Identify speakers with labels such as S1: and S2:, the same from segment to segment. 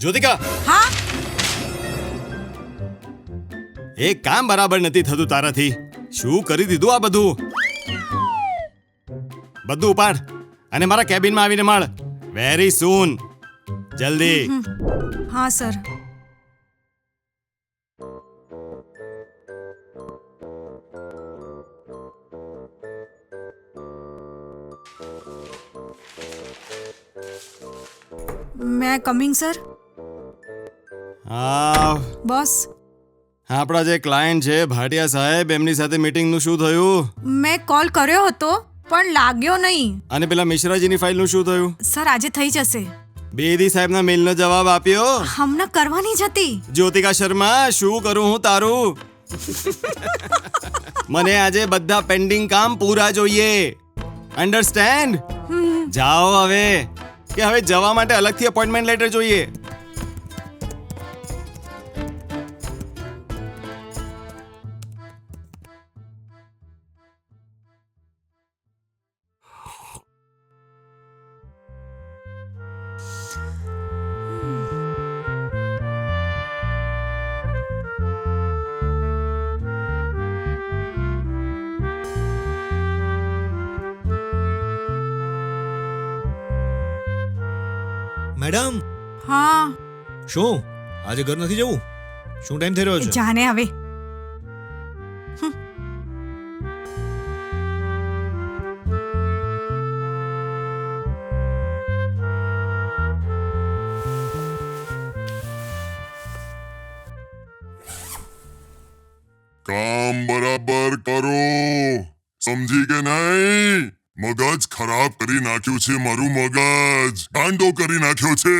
S1: જ્યોતિકા,
S2: હા
S1: એક કામ બરાબર નથી થતું તારાથી. શું કરી દીધું આ બધું? બધું ઉપાડ અને મારા કેબિનમાં આવીને મળ. વેરી સૂન. જલ્દી.
S2: હા સર. મેં કમિંગ સર.
S1: હા,
S2: બોસ,
S1: આપણા જે ક્લાયન્ટ છે ભાટિયા સાહેબ, એમની સાથે મીટિંગનું શું થયું?
S2: મેં કોલ કર્યો હતો પણ લાગ્યો નહીં.
S1: અને પેલા મિશ્રાજીની ફાઇલનું શું થયું?
S2: સર આજે થઈ જશે.
S1: બેદી સાહેબના મેલનો જવાબ આપ્યો?
S2: હમણાં કરવાની જ હતી.
S1: જ્યોતિકા શર્મા, શું કરું હું તારું? મને આજે બધા પેન્ડિંગ કામ પૂરા જોઈએ. અન્ડરસ્ટેન્ડ? જાઓ હવે, કે હવે જવા માટે અલગથી અપોઇન્ટમેન્ટ લેટર જોઈએ.
S3: મેડમ,
S2: હા
S3: શું આજે ઘર નથી જવું? શું ટાઈમ થઈ રહ્યો છે?
S2: જાને હવે.
S4: કામ બરાબર કરો, સમજી કે નહીં? મગજ ખરાબ કરી નાખ્યું છે મારું મગજ. ગાંડો કરી નાખ્યો છે.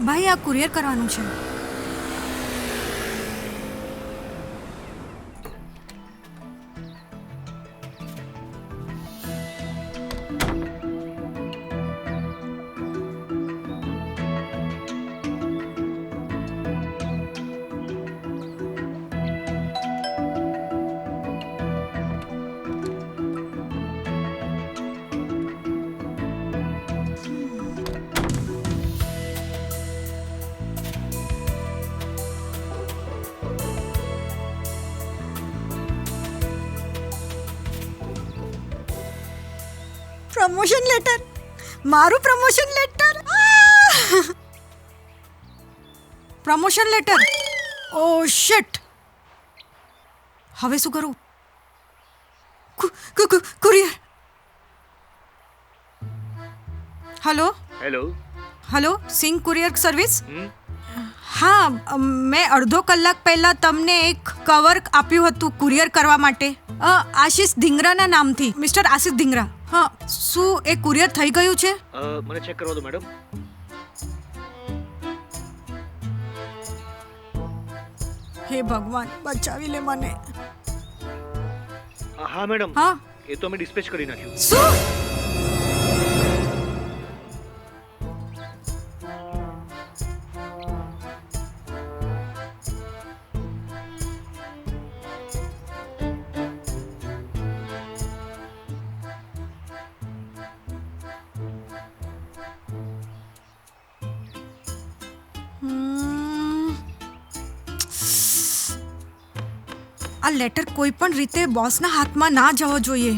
S2: ભાઈ આ કુરિયર કરવાનું છે. પ્રમોશન લેટર, મારું promotion letter. Promotion letter. Oh shit. હવે શું કરું? Courier. Hello
S5: hello.
S2: Hello, Singh courier service. હા, મેં અડધો કલાક પહેલા તમને એક કવર આપ્યું હતું કુરિયર કરવા માટે, આશિષ ધીંગરાના નામથી. મિસ્ટર આશિષ ધીંગરા. હા, શું એ કુરિયર થઈ ગયું છે?
S5: મને ચેક કરવા દો મેડમ.
S2: હે ભગવાન, બચાવી લે મને.
S5: હા મેડમ,
S2: હા,
S5: એ તો અમે ડિસ્પેચ કરી નાખ્યું.
S2: શું? આ લેટર કોઈ પણ રીતે બોસના હાથમાં ના જવો જોઈએ.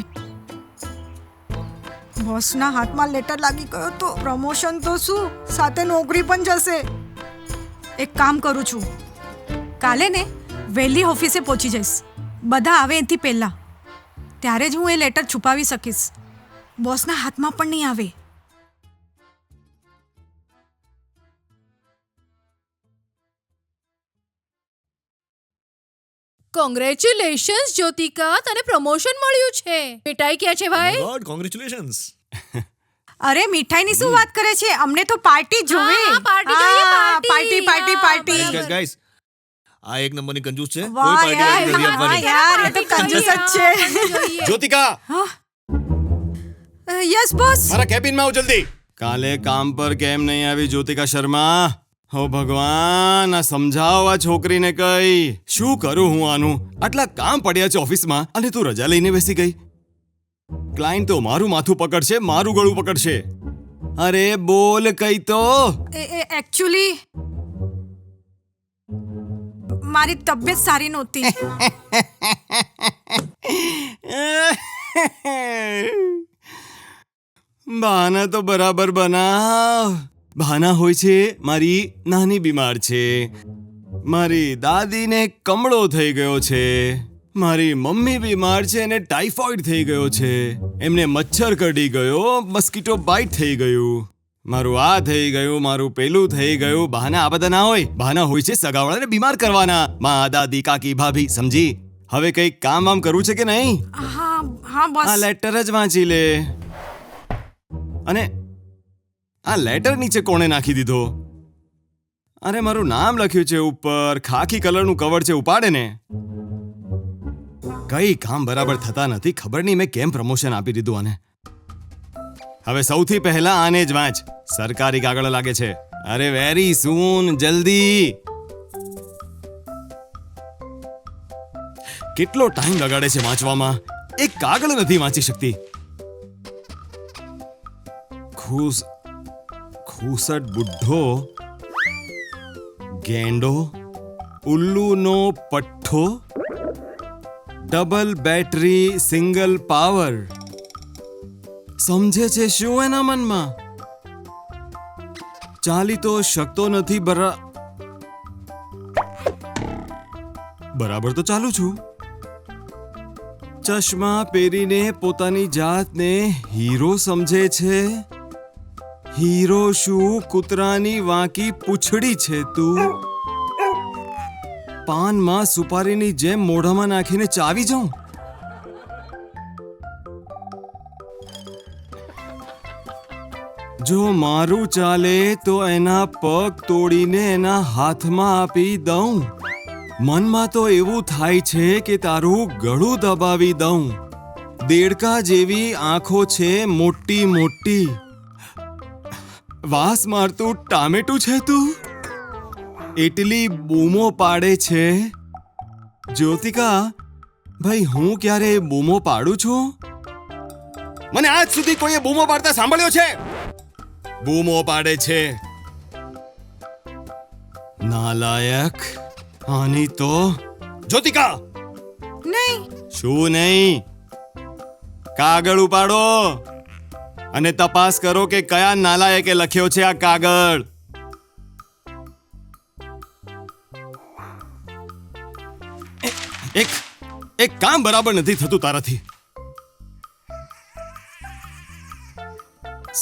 S2: બોસના હાથમાં લેટર લાગી ગયો તો પ્રમોશન તો શું, સાથે નોકરી પણ જશે. એક કામ કરું છું, કાલે ને વહેલી ઓફિસે પહોંચી જઈશ, બધા આવે એથી પહેલાં. ત્યારે જ હું એ લેટર છુપાવી શકીશ, બોસના હાથમાં પણ નહીં આવે.
S6: કોંગ્રેચ્યુલેશન્સ જ્યોતિકા, તને પ્રમોશન મળ્યું છે. મીઠાઈ ક્યાં છે ભાઈ?
S3: God congratulations.
S2: અરે મીઠાઈની શું વાત કરે છે, અમને તો પાર્ટી જોવે.
S6: હા, પાર્ટી જોઈએ,
S2: હા,
S6: પાર્ટી.
S2: પાર્ટી પાર્ટી
S6: હા,
S2: પાર્ટી.
S3: ગાઈસ આ એક નંબરની કંજૂસ છે. કોઈ
S2: વાહ
S3: પાર્ટી
S2: યાર,
S3: નથી
S2: હા
S3: આપવાની.
S2: યાર, એ તો કંજૂસ જ છે.
S1: Jyothika
S2: yes boss.
S1: મારા કેબિનમાં આવ જલ્દી. કાલે કામ પર કેમ નહીં આવી જ્યોતિકા શર્મા? હો ભગવાન, આ સમજાવ આ છોકરીને કઈ. શું કરું હું આનું? આટલા કામ પડ્યા છે ઓફિસમાં અને તું રજા લઈને બેસી ગઈ. ક્લાયન્ટ તો મારું માથું પકડશે, મારું ગળું પકડશે. અરે બોલ કઈ તો.
S2: એકચ્યુઅલી મારી તબિયત સારી નહોતી.
S1: બહાના તો બરાબર બનાવ. બહાના હોય છે મારી નાની બીમાર છે, મારી દાદીને કમળો થઈ ગયો છે, મારી મમ્મી બીમાર છે અને ટાઇફોઇડ થઈ ગયો છે, એમને મચ્છર કરડી ગયો, મસ્કીટો બાઇટ થઈ ગયું, મારું આ થઈ ગયું, મારું પેલું થઈ ગયું. બહાના આ બધા ના હોય, બહાના હોય છે સગાવાળાને બીમાર કરવાના. મા, દાદી, કાકી, ભાભી, સમજી? હવે કંઈક કામ વામ કરવું છે કે નહીં?
S2: હા હા બોસ.
S1: આ લેટર જ વાંચી લે. અને આ લેટર નીચે કોણે નાખી દીધો? અરે મારું નામ લખ્યું છે ઉપર, ખાખી કલરનું કવર છે, ઉપાડે ને. કઈ કામ બરાબર થતા નથી, ખબર નહીં મેં કેમ પ્રમોશન આપી દીધું આને. હવે સૌથી પહેલા આને જ વાંચ, સરકારી કાગળ લાગે છે. અરે વેરી સૂન, જલ્દી. કેટલો ટાઈમ લગાડે છે વાંચવામાં, એક કાગળ નથી વાંચી શકતી. ખૂસટ બુઢ્ઢો, ગેંડો, ઉલ્લુનો પઠ્ઠો, ડબલ બેટરી સિંગલ પાવર. સમજે છે શું એના મનમાં? ચાલી તો શકતો નથી. બરાબર તો ચાલુ છું. ચશ્મા પહેરીને પોતાની જાતને હીરો સમજે છે. હીરો શું, કૂતરાની વાંકી પૂંછડી છે તું. પાનમાં સુપારીની જેમ મોઢામાં નાખીને ચાવી જાઉં. જો મારું ચાલે તો એના પગ તોડીને એના હાથમાં આપી દઉં. મનમાં તો એવું થાય છે કે તારું ગળું દબાવી દઉં. દેડકા જેવી આંખો છે, મોટી મોટી. વાસ મારતું ટામેટું છે તું. એટલી બૂમો પાડે છે. જ્યોતિકા ભાઈ, હું ક્યારે બૂમો પાડું છું? મને આજ સુધી કોઈએ બૂમો પાડતા સાંભળ્યો છે? બૂમો પાડે છે. નાલાયક. આની તો જ્યોતિકા.
S2: નહીં.
S1: શું નહીં? કાગળ ઉપાડો અને તપાસ કરો કે કયા નાલાયકે લખ્યો છે આ કાગળ. એક કામ બરાબર નથી થતું તારાથી.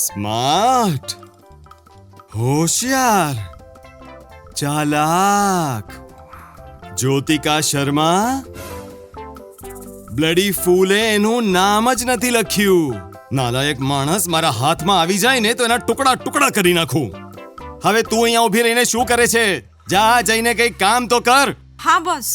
S1: સ્માર્ટ, હોશિયાર, ચાલાક. જ્યોતિકા શર્મા. બ્લડી ફૂલે એનું નામ જ નથી લખ્યું. નાલાયક માણસ મારા હાથમાં આવી જાય ને તો એના ટુકડા ટુકડા કરી નાખું. હવે તું અહીંયા ઊભી રહીને શું કરે છે? જા, જઈને કંઈક કામ તો કર.
S2: હા બોસ.